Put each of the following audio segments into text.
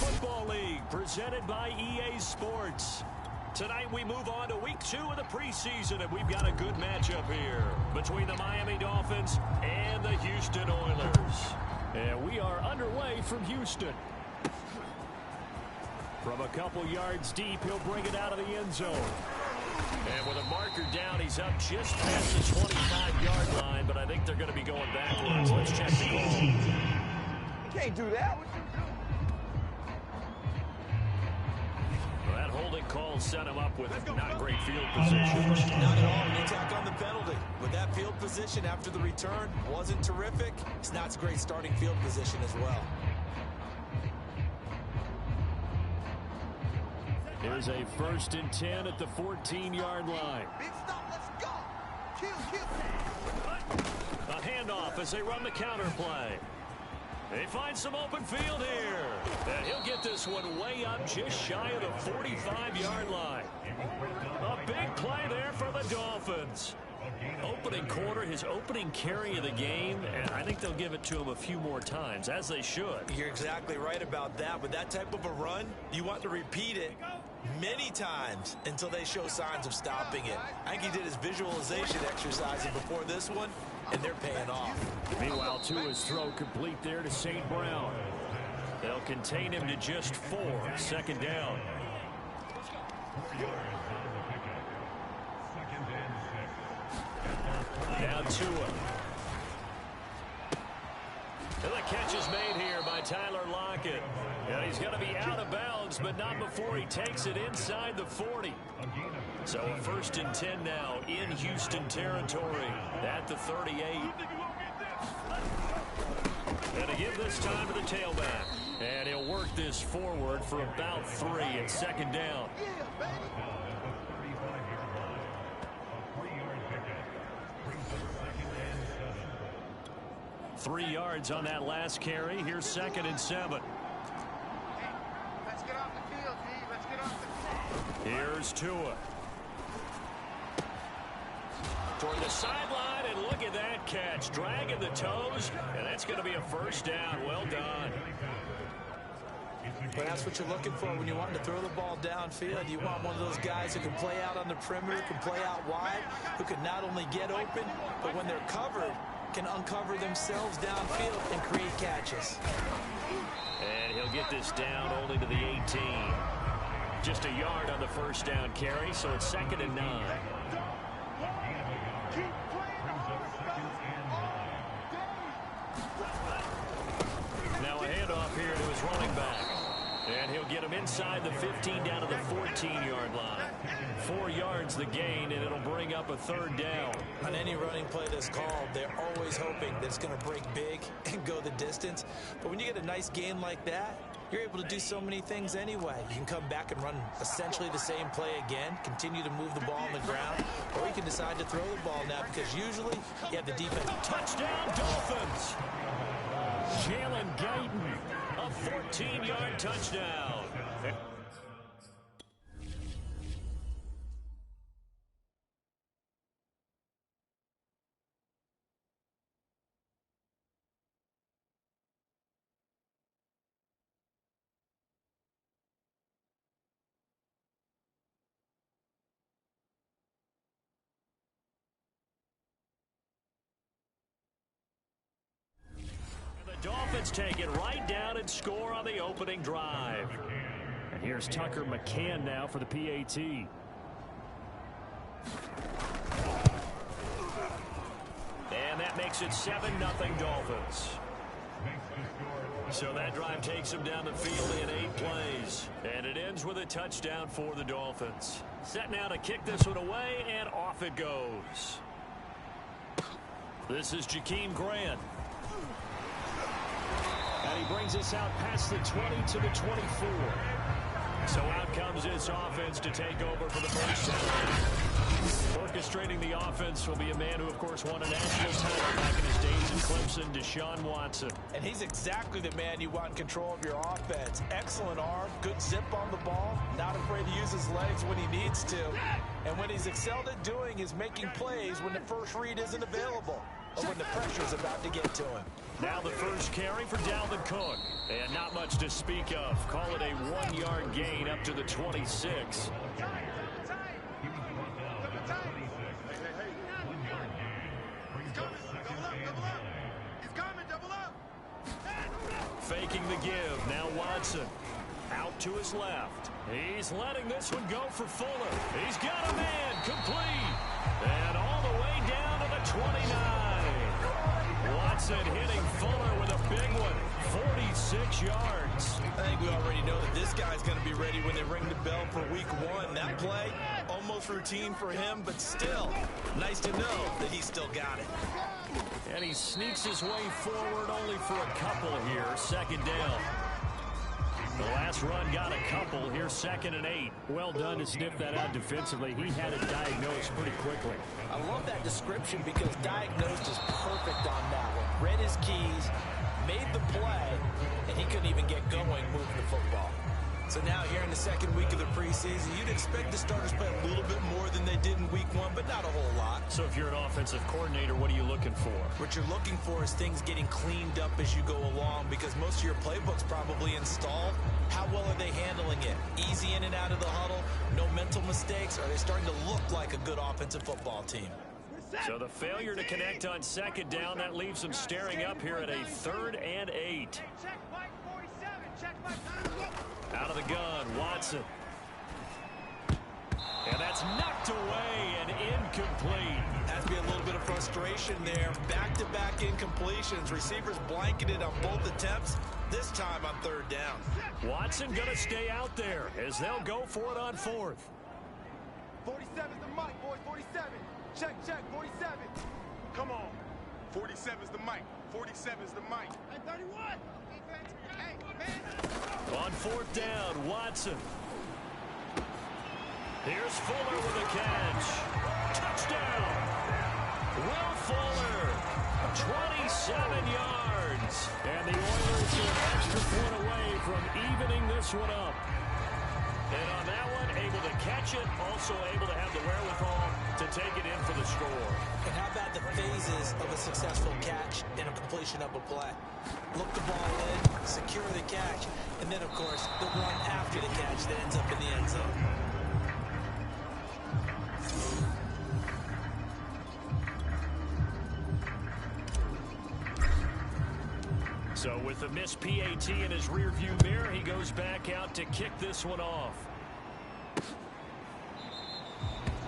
Football League, presented by EA Sports. Tonight we move on to week 2 of the preseason, and we've got a good matchup here between the Miami Dolphins and the Houston Oilers. And we are underway from Houston. From a couple yards deep, he'll bring it out of the end zone. And with a marker down, he's up just past the 25-yard line, but I think they're going to be going backwards. Let's check the call. You can't do that. That holding call set him up with not great field position. Not at all. An attack on the penalty. With that field position after the return wasn't terrific. It's not a great starting field position as well. Here's a 1st and 10 at the 14-yard line. Big stop. Let's go. Kill. A handoff as they run the counter play. They find some open field here. And he'll get this one way up just shy of the 45-yard line. A big play there for the Dolphins. Opening quarter, his opening carry of the game, and I think they'll give it to him a few more times, as they should. You're exactly right about that. With that type of a run, you want to repeat it many times until they show signs of stopping it. I think he did his visualization exercising before this one, and they're paying off. Meanwhile, Tua's throw complete there to St. Brown. They'll contain him to just 4. 2nd down. Now Tua. And the catch is made here by Tyler Lockett. And he's going to be out of bounds, but not before he takes it inside the 40. So a 1st and 10 now in Houston territory at the 38. And to give this time to the tailback. And he'll work this forward for about 3 at 2nd down. 3 yards on that last carry. Here's 2nd and 7. Let's get off the field, G. Let's get off the field. Here's Tua. Toward the sideline, and look at that catch. Dragging the toes, and that's going to be a 1st down. Well done. But that's what you're looking for when you want to throw the ball downfield. You want one of those guys who can play out on the perimeter, can play out wide, who can not only get open, but when they're covered, can uncover themselves downfield and create catches. And he'll get this down only to the 18. Just a yard on the 1st down carry, so it's 2nd and 9. Now a handoff here to his running back. And he'll get him inside the 15 down to the 14-yard line. 4 yards the gain, and it'll bring up a 3rd down. On any running play that's called, they're always hoping that it's going to break big and go the distance. But when you get a nice gain like that, you're able to do so many things anyway. You can come back and run essentially the same play again, continue to move the ball on the ground, or you can decide to throw the ball now because usually you have the defense. Touchdown, Dolphins! Jalen Guyton, a 14-yard touchdown. Dolphins take it right down and score on the opening drive. And here's Tucker McCann now for the PAT. And that makes it 7-0 Dolphins. So that drive takes them down the field in 8 plays. And it ends with a touchdown for the Dolphins. Set now to kick this one away, and off it goes. This is Jakeem Grant. And he brings us out past the 20 to the 24. So out comes this offense to take over for the first time. Orchestrating the offense will be a man who, of course, won a national title back in his days in Clemson, Deshaun Watson. And he's exactly the man you want in control of your offense. Excellent arm, good zip on the ball, not afraid to use his legs when he needs to. And what he's excelled at doing is making plays when the first read isn't available or when the pressure's about to get to him. Now the first carry for Dalvin Cook. And not much to speak of. Call it a 1-yard gain up to the 26. Faking the give. Now Watson. Out to his left. He's letting this one go for Fuller. He's got a man. Complete. And all the way down to the 29. Watson hitting Fuller with a big one. 46 yards. I think we already know that this guy's going to be ready when they ring the bell for week 1. That play, almost routine for him, but still, nice to know that he's still got it. And he sneaks his way forward only for a couple here. Second down. The last run got a couple. Here's 2nd and 8. Well done to sniff that out defensively. He had it diagnosed pretty quickly. I love that description because diagnosed is perfect on that one. Read his keys, made the play, and he couldn't even get going moving the football. So now here in the 2nd week of the preseason, you'd expect the starters to play a little bit more than they did in week 1, but not a whole lot. So if you're an offensive coordinator, what are you looking for? What you're looking for is things getting cleaned up as you go along because most of your playbook's probably installed. How well are they handling it? Easy in and out of the huddle, no mental mistakes? Are they starting to look like a good offensive football team? So the failure to connect on 2nd down, that leaves them staring up here at a 3rd and 8. Out of the gun, Watson. And that's knocked away and incomplete. Has to be a little bit of frustration there. Back-to-back incompletions. Receivers blanketed on both attempts. This time on 3rd down. Watson going to stay out there as they'll go for it on 4th. 47's the mic, boys. 47. Check, 47. Come on. 47's the mic. 47's the mic. And 31. Defense. Hey, man. On 4th down, Watson. Here's Fuller with a catch. Touchdown. Will Fuller. 27 yards. And the Oilers are an extra point away from evening this one up. And on that one, able to catch it, also able to have the wherewithal to take it in for the score. And how about the phases of a successful catch and a completion of a play? Look the ball in, secure the catch, and then, of course, the run after the catch that ends up in the end zone. So with the missed PAT in his rearview mirror, he goes back out to kick this one off.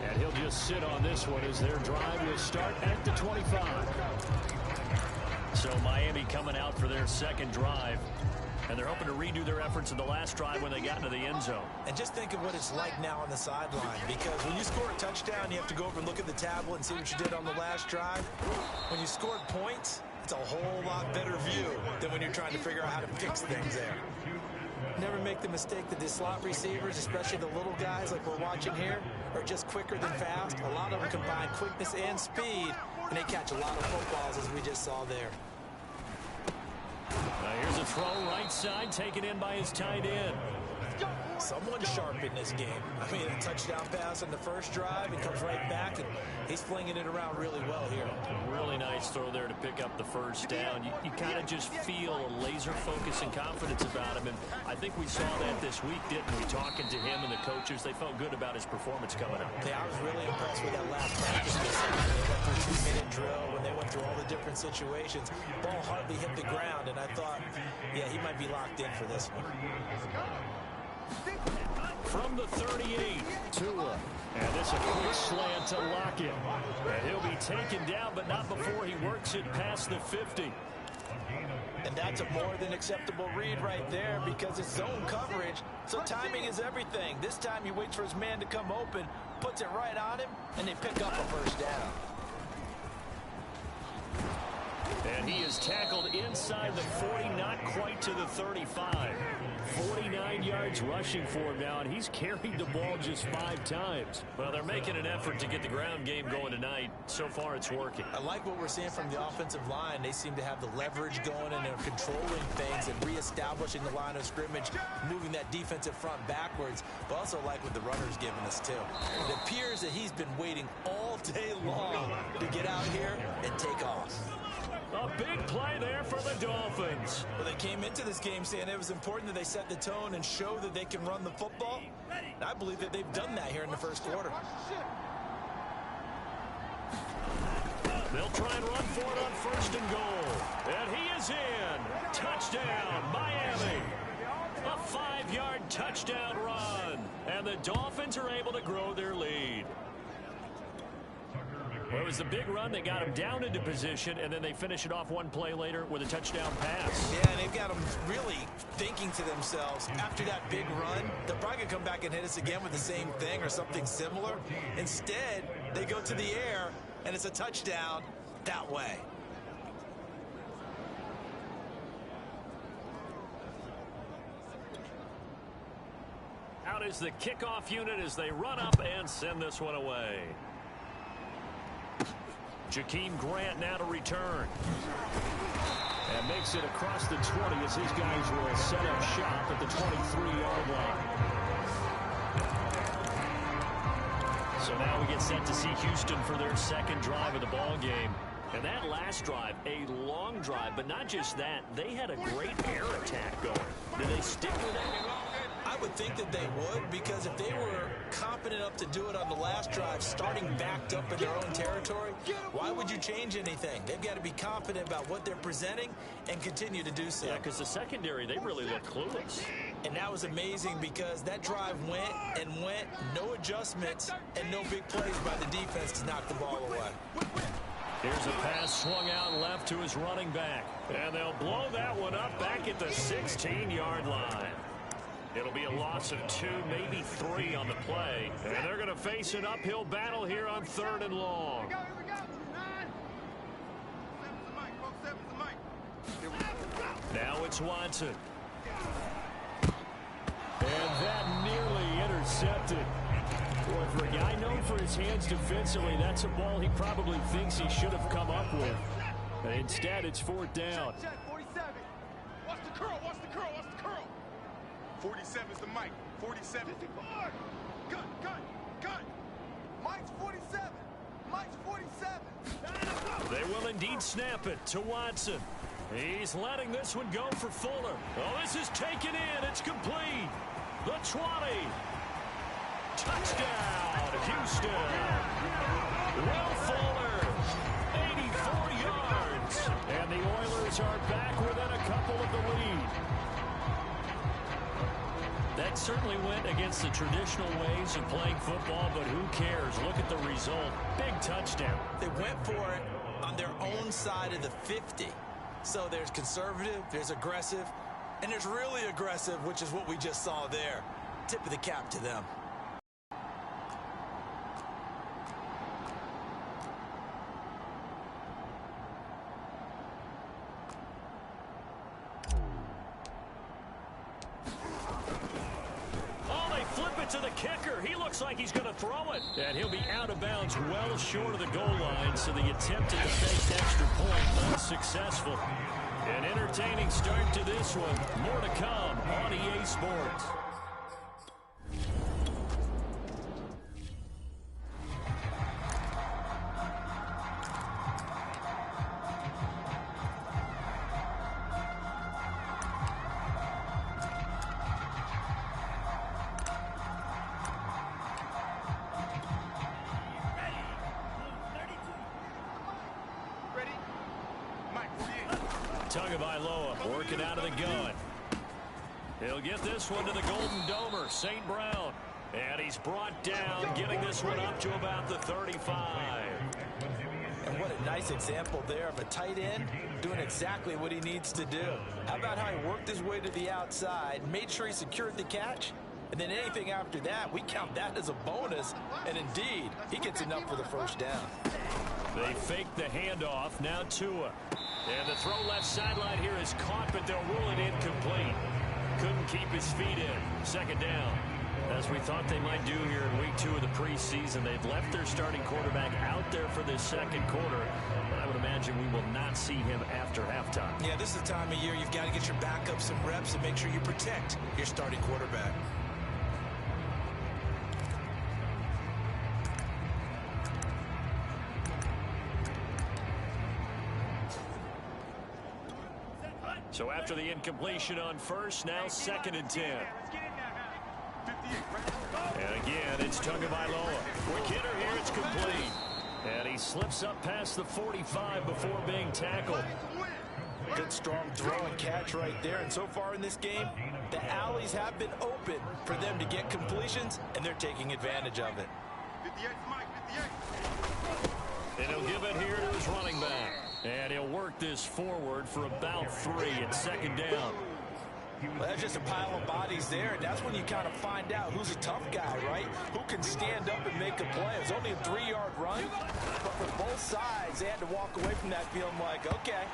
And he'll just sit on this one as their drive will start at the 25. So Miami coming out for their 2nd drive. And they're hoping to redo their efforts in the last drive when they got into the end zone. And just think of what it's like now on the sideline. Because when you score a touchdown, you have to go over and look at the tablet and see what you did on the last drive. When you scored points, it's a whole lot better view than when you're trying to figure out how to fix things there. Never make the mistake that the slot receivers, especially the little guys like we're watching here, are just quicker than fast. A lot of them combine quickness and speed, and they catch a lot of footballs, as we just saw there. Here's a throw right side, taken in by his tight end. Someone sharp in this game. I mean, a touchdown pass on the first drive, it comes right back, and he's flinging it around really well here. Really nice throw there to pick up the first down. You kind of just feel a laser focus and confidence about him, and I think we saw that this week, didn't we? Talking to him and the coaches, they felt good about his performance coming up. Yeah, I was really impressed with that last practice. They went through a 2-minute drill when they went through all the different situations. Ball hardly hit the ground, and I thought, yeah, he might be locked in for this one. From the 38, Tua. And this a quick slant to Lockett. And he'll be taken down, but not before he works it past the 50. And that's a more than acceptable read right there because it's zone coverage, so timing is everything. This time he waits for his man to come open, puts it right on him, and they pick up a first down. And he is tackled inside the 40, not quite to the 35. 49 yards rushing for him now, and he's carried the ball just 5 times. Well, they're making an effort to get the ground game going tonight. So far, it's working. I like what we're seeing from the offensive line. They seem to have the leverage going, and they're controlling things and reestablishing the line of scrimmage, moving that defensive front backwards, but also like what the runner's giving us, too. It appears that he's been waiting all day long to get out here and take off. A big play there for the Dolphins. Well, they came into this game saying it was important that they set the tone and show that they can run the football. And I believe that they've done that here in the first quarter. They'll try and run for it on 1st and goal. And he is in. Touchdown, Miami. A 5-yard touchdown run. And the Dolphins are able to grow their lead. Well, it was a big run. They got him down into position, and then they finish it off one play later with a touchdown pass. Yeah, and they've got them really thinking to themselves, after that big run, they're probably going to come back and hit us again with the same thing or something similar. Instead, they go to the air, and it's a touchdown that way. Out is the kickoff unit as they run up and send this one away. Jakeem Grant now to return. And makes it across the 20 as these guys will set up shop at the 23-yard line. So now we get set to see Houston for their second drive of the ball game. And that last drive, a long drive, but not just that, they had a great air attack going. Did they stick with that? I would think that they would, because if they were confident enough to do it on the last drive, starting backed up in their own territory, why would you change anything? They've got to be confident about what they're presenting and continue to do so. Yeah, because the secondary, they really look clueless. And that was amazing because that drive went and went, no adjustments, and no big plays by the defense to knock the ball away. Here's a pass swung out left to his running back. And they'll blow that one up back at the 16-yard line. It'll be a loss of 2, maybe 3 on the play. And they're going to face an uphill battle here on 3rd and long. Here we go. 7's the mic. Now it's Watson. And that nearly intercepted. Boy, for a guy known for his hands defensively, that's a ball he probably thinks he should have come up with. And instead, it's 4th down. Check, 47. Watch the curl. 47's the mic. 47. Gun. Mike's 47. Mike's 47. They will indeed snap it to Watson. He's letting this one go for Fuller. Oh, this is taken in. It's complete. The 20. Touchdown, Houston. Will Fuller, 84 yards. And the Oilers are back within a couple of the lead. That certainly went against the traditional ways of playing football, but who cares? Look at the result. Big touchdown. They went for it on their own side of the 50. So there's conservative, there's aggressive, and there's really aggressive, which is what we just saw there. Tip of the cap to them. To the kicker. He looks like he's going to throw it. And he'll be out of bounds well short of the goal line, so the attempt at the fake extra point unsuccessful. An entertaining start to this one. More to come on EA Sports. Tagovailoa working out of the gun. He'll get this one to the Golden Domer, St. Brown. And he's brought down, getting this one up to about the 35. And what a nice example there of a tight end doing exactly what he needs to do. How about how he worked his way to the outside, made sure he secured the catch, and then anything after that, we count that as a bonus. And indeed, he gets enough for the first down. They fake the handoff, now Tua. And the throw left sideline here is caught, but they'll rule it incomplete. Couldn't keep his feet in. 2nd down. As we thought they might do here in week 2 of the preseason, they've left their starting quarterback out there for this second quarter. But I would imagine we will not see him after halftime. Yeah, this is the time of year you've got to get your backup some reps and make sure you protect your starting quarterback. So after the incompletion on first, now 2nd and 10. And again, it's Tagovailoa. Quick hitter here, it's complete. And he slips up past the 45 before being tackled. Good strong throw and catch right there. And so far in this game, the alleys have been open for them to get completions, and they're taking advantage of it. 58, Mike, 58. And he'll give it here to his running back. And he'll work this forward for about 3 at 2nd down. Well, that's just a pile of bodies there, and that's when you kind of find out who's a tough guy, right? Who can stand up and make a play. It was only a 3-yard run, but for both sides, they had to walk away from that feeling like, okay,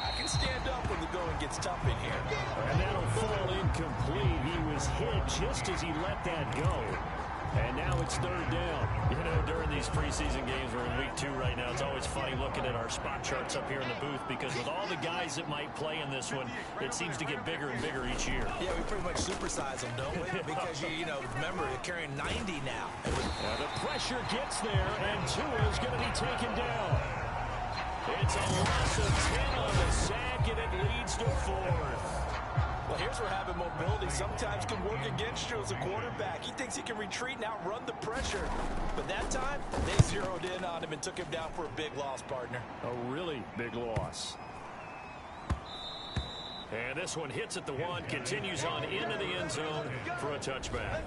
I can stand up when the going gets tough in here. And that'll fall incomplete. He was hit just as he let that go. And now it's 3rd down. You know, during these preseason games, we're in week 2 right now. It's always funny looking at our spot charts up here in the booth because with all the guys that might play in this one, it seems to get bigger and bigger each year. Yeah, we pretty much supersize them, don't we? Because, you know, remember, they're carrying 90 now. And the pressure gets there, and Tua is going to be taken down. It's a loss of 10 on the sack, and it leads to 4th. Well, here's where having mobility sometimes can work against you as a quarterback. He thinks he can retreat and outrun the pressure. But that time, they zeroed in on him and took him down for a big loss, partner. A really big loss. And this one hits at the 1, continues on into the end zone for a touchback.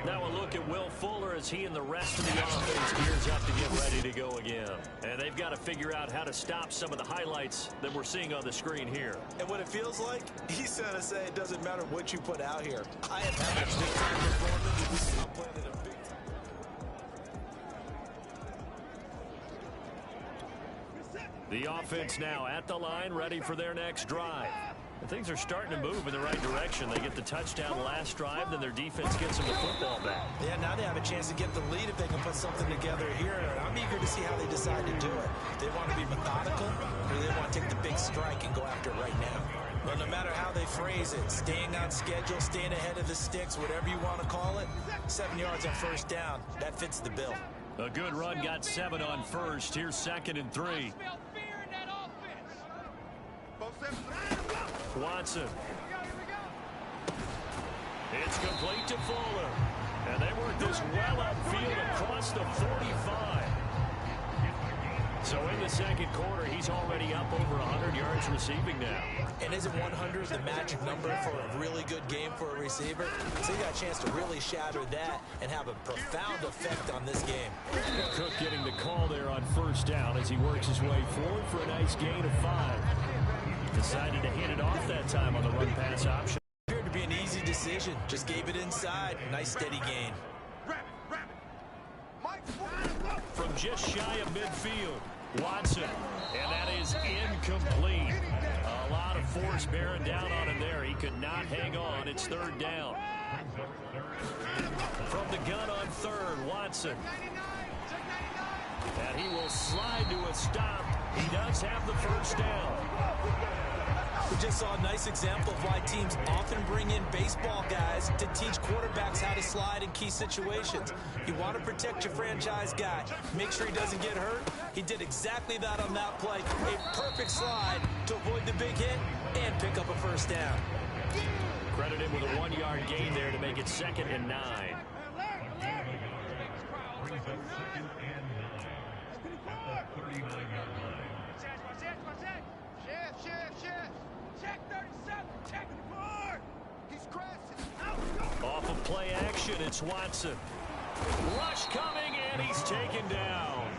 Now a look at Will Fuller as he and the rest of the offense gears up to get ready to go again. And they've got to figure out how to stop some of the highlights that we're seeing on the screen here. And what it feels like, he's going to say it doesn't matter what you put out here. I have had a big-time performance. I'm playing at a big time. The offense now at the line, ready for their next drive. And things are starting to move in the right direction. They get the touchdown last drive, then their defense gets them the football back. Yeah, now they have a chance to get the lead if they can put something together here. And I'm eager to see how they decide to do it. They want to be methodical, or they want to take the big strike and go after it right now. But no matter how they phrase it, staying on schedule, staying ahead of the sticks, whatever you want to call it, 7 yards on first down, that fits the bill. A good run got 7 on first. Here's 2nd and 3. Watson. It's complete to Fuller. And they work this well upfield across the 45. So in the second quarter, he's already up over 100 yards receiving now. And isn't 100 the magic number for a really good game for a receiver? So you got a chance to really shatter that and have a profound effect on this game. Cook getting the call there on first down as he works his way forward for a nice gain of 5. Decided to hand it off that time on the run-pass option. Appeared to be an easy decision. Just gave it inside. Nice steady gain. From just shy of midfield, Watson. And that is incomplete. A lot of force bearing down on him there. He could not hang on. It's 3rd down. From the gun on 3rd, Watson. And he will slide to a stop. He does have the first down. We just saw a nice example of why teams often bring in baseball guys to teach quarterbacks how to slide in key situations. You want to protect your franchise guy. Make sure he doesn't get hurt. He did exactly that on that play. A perfect slide to avoid the big hit and pick up a first down. Credit him with a 1-yard gain there to make it 2nd and 9. Off of play action, it's Watson. Rush coming, and he's taken down.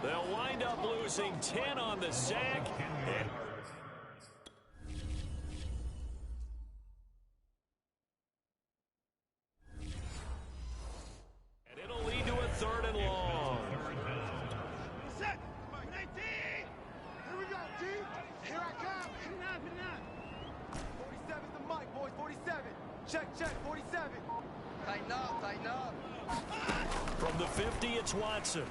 They'll wind up losing 10 on the sack. And it'll lead to a 3rd and long. Set. 19. Here we go, G. Here I come. 47's the mic, boys. 47. Check, 47. Tighten up, tighten up. From the 50, it's Watson.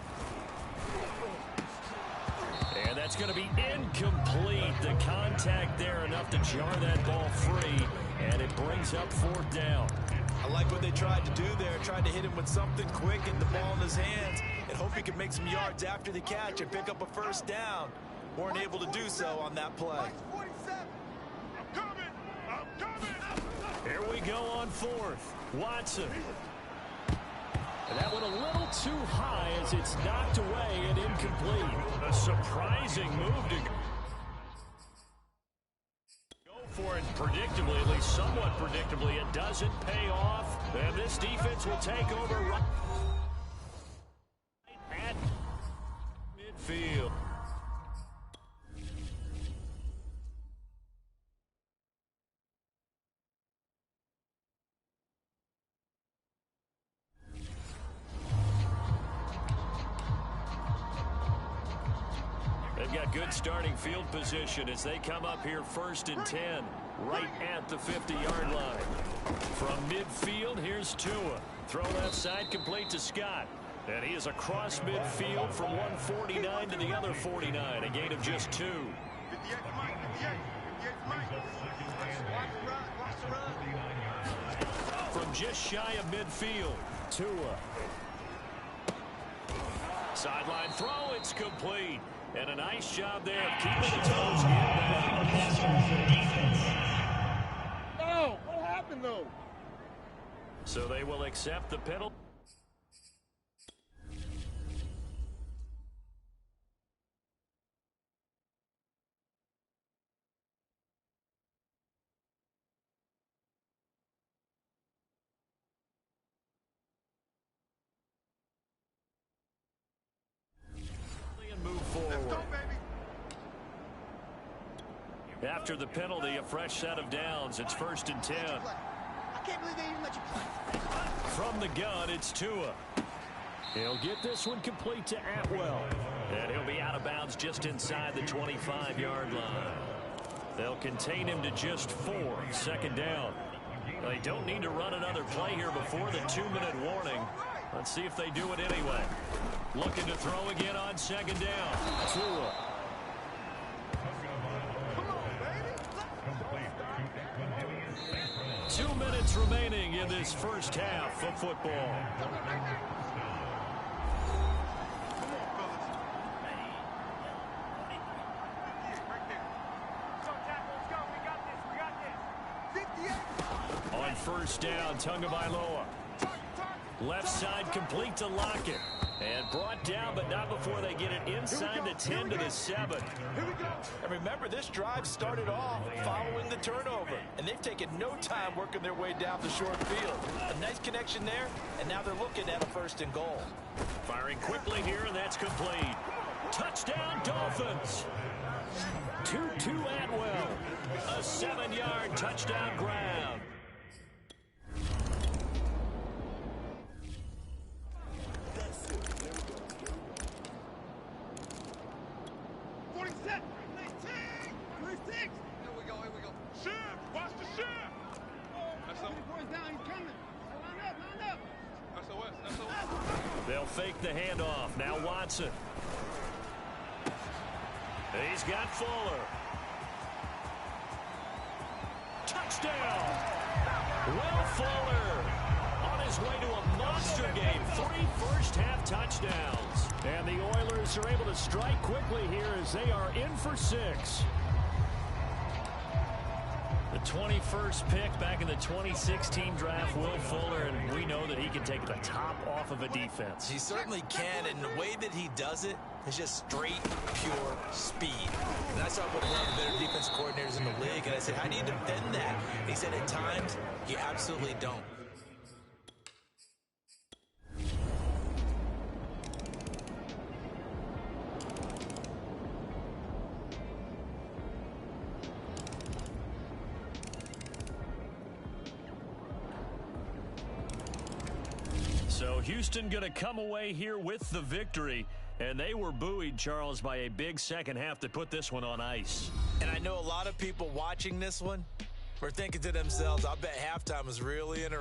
And that's going to be incomplete. The contact there enough to jar that ball free, and it brings up 4th down. I like what they tried to do there. Tried to hit him with something quick, get the ball in his hands, and hope he can make some yards after the catch and pick up a first down. Weren't able to do so on that play. 47. Here we go on fourth. Watson. And that went a little too high as it's knocked away and incomplete. A surprising move to go for it predictably, at least somewhat predictably. It doesn't pay off. And this defense will take over right at midfield. They've got good starting field position as they come up here 1st and 10, right at the 50-yard line. From midfield, here's Tua. Throw left side, complete to Scott. And he is across midfield from 149 to the other 49, a gain of just 2. 58 to Mike, 58 to Mike. Watch the run. From just shy of midfield, Tua. Sideline throw, it's complete. And a nice job there of keeping the toes inbound. Oh, what happened, though? So they will accept the penalty. And move forward. Let's go, baby. After the penalty, a fresh set of downs. It's 1st and 10. I can't believe they even let you play. From the gun, it's Tua. He'll get this one complete to Atwell. And he'll be out of bounds just inside the 25-yard line. They'll contain him to just 4. 2nd down. They don't need to run another play here before the 2-minute warning. Let's see if they do it anyway. Looking to throw again on 2nd down. Tua. 2 minutes remaining in this first half of football. On 1st down, Tagovailoa. Left side complete to Lockett. And brought down, but not before they get it inside the 10 to the 7. And remember, this drive started off following the turnover, and they've taken no time working their way down the short field. A nice connection there, and now they're looking at a 1st and goal. Firing quickly here, and that's complete. Touchdown, Dolphins. 2-2 Atwell. A 7-yard touchdown ground. They'll fake the handoff. Now Watson. He's got Fuller. Touchdown. Will Fuller on his way to a monster game. 3 first-half touchdowns. And the Oilers are able to strike quickly here as they are in for 6. The 21st pick back in the 2016 draft, Will Fuller, and we know that he can take the top off of a defense. He certainly can, and the way that he does it is just straight, pure speed. And I saw with one of the better defense coordinators in the league, and I said, how do you defend that? And he said, at times, you absolutely don't. So Houston going to come away here with the victory. And they were buoyed, Charles, by a big second half to put this one on ice. And I know a lot of people watching this one were thinking to themselves, I bet halftime was really interesting.